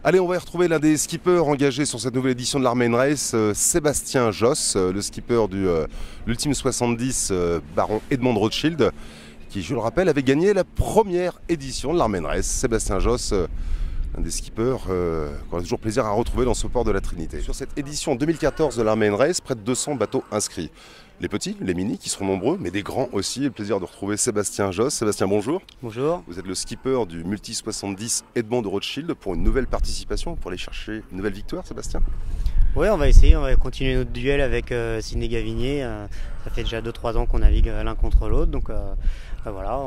Allez, on va y retrouver l'un des skippers engagés sur cette nouvelle édition de l'Armain Race, Sébastien Josse, le skipper de l'Ultime 70 Baron Edmond Rothschild, qui, je le rappelle, avait gagné la première édition de l'Armain Race. Sébastien Josse, un des skippers qu'on a toujours plaisir à retrouver dans ce port de la Trinité. Sur cette édition 2014 de l'Armain Race, près de 200 bateaux inscrits. Les petits, les mini qui seront nombreux, mais des grands aussi. Le plaisir de retrouver Sébastien Josse. Sébastien, bonjour. Bonjour. Vous êtes le skipper du Multi 70 Edmond de Rothschild pour une nouvelle participation, pour aller chercher une nouvelle victoire, Sébastien. Oui, on va essayer, on va continuer notre duel avec Sidney Gavinier. Ça fait déjà 2-3 ans qu'on navigue l'un contre l'autre, donc voilà,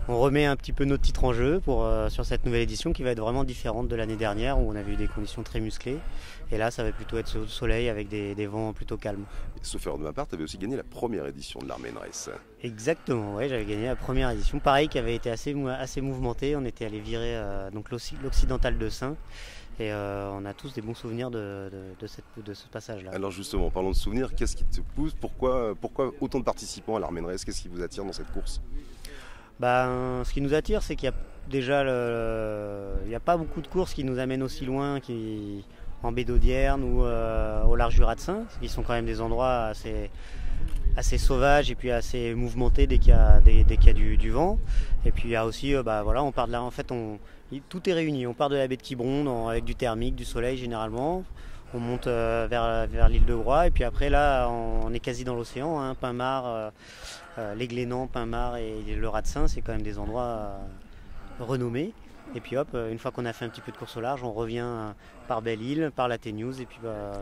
on remet un petit peu notre titre en jeu sur cette nouvelle édition qui va être vraiment différente de l'année dernière où on avait eu des conditions très musclées. Et là, ça va plutôt être au soleil avec des vents plutôt calmes. Sauf erreur de ma part, tu avais aussi gagné la première édition de l'Armain Race. Exactement, ouais, j'avais gagné la première édition. Pareil, qui avait été assez mouvementée. On était allé virer donc l'Occidental de Saint. Et on a tous des bons souvenirs de ce passage-là. Alors justement, parlons de souvenirs, qu'est-ce qui te pousse? Pourquoi autant de participants à l'Armain Race? Qu'est-ce qui vous attire dans cette course? Ce qui nous attire, c'est qu'il y a déjà il n'y a pas beaucoup de courses qui nous amènent aussi loin, en baie d'Audierne ou au large du Raz-de-Saint, qui sont quand même des endroits assez sauvages et puis assez mouvementés dès qu'il y a du vent. Et puis il y a aussi, voilà, on part de là, en fait, tout est réuni. On part de la baie de Quiberon avec du thermique, du soleil généralement. On monte vers l'île de Groix et puis après là, on est quasi dans l'océan, hein, Pin-Mare, les Glénans, Pin-Mare et le Raz-de-Saint, c'est quand même des endroits renommés. Et puis hop, une fois qu'on a fait un petit peu de course au large, on revient par Belle-Île, par la Téniouse et puis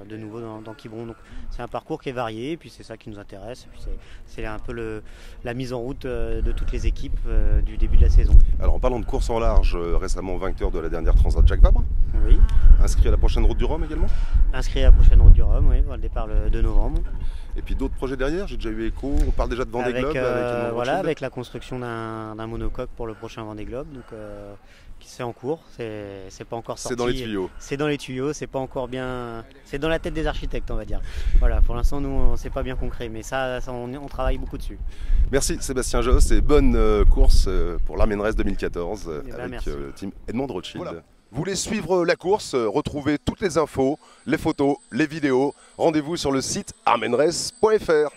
de nouveau dans Quiberon. Donc c'est un parcours qui est varié et puis c'est ça qui nous intéresse. Et puis c'est un peu la mise en route de toutes les équipes du début de la saison. Alors en parlant de course en large, récemment vainqueur de la dernière Transat Jacques Vabre. Oui. Inscrit à la prochaine Route du Rhum également. Inscrit à la prochaine Route du Rhum, oui, le départ le 2 novembre. Et puis d'autres projets derrière, j'ai déjà eu écho, on parle déjà de Vendée Globe avec la construction d'un monocoque pour le prochain Vendée Globe, donc c'est en cours, c'est pas encore sorti. C'est dans les tuyaux. C'est dans les tuyaux, c'est pas encore bien, c'est dans la tête des architectes, on va dire. Voilà, pour l'instant nous on sait pas bien concret, mais ça on travaille beaucoup dessus. Merci Sébastien Josse et bonne course pour l'Armain Race 2014 avec le team Edmond de Rothschild. Voilà. Vous voulez suivre la course, retrouver toutes les infos, les photos, les vidéos, rendez-vous sur le site armainrace.fr.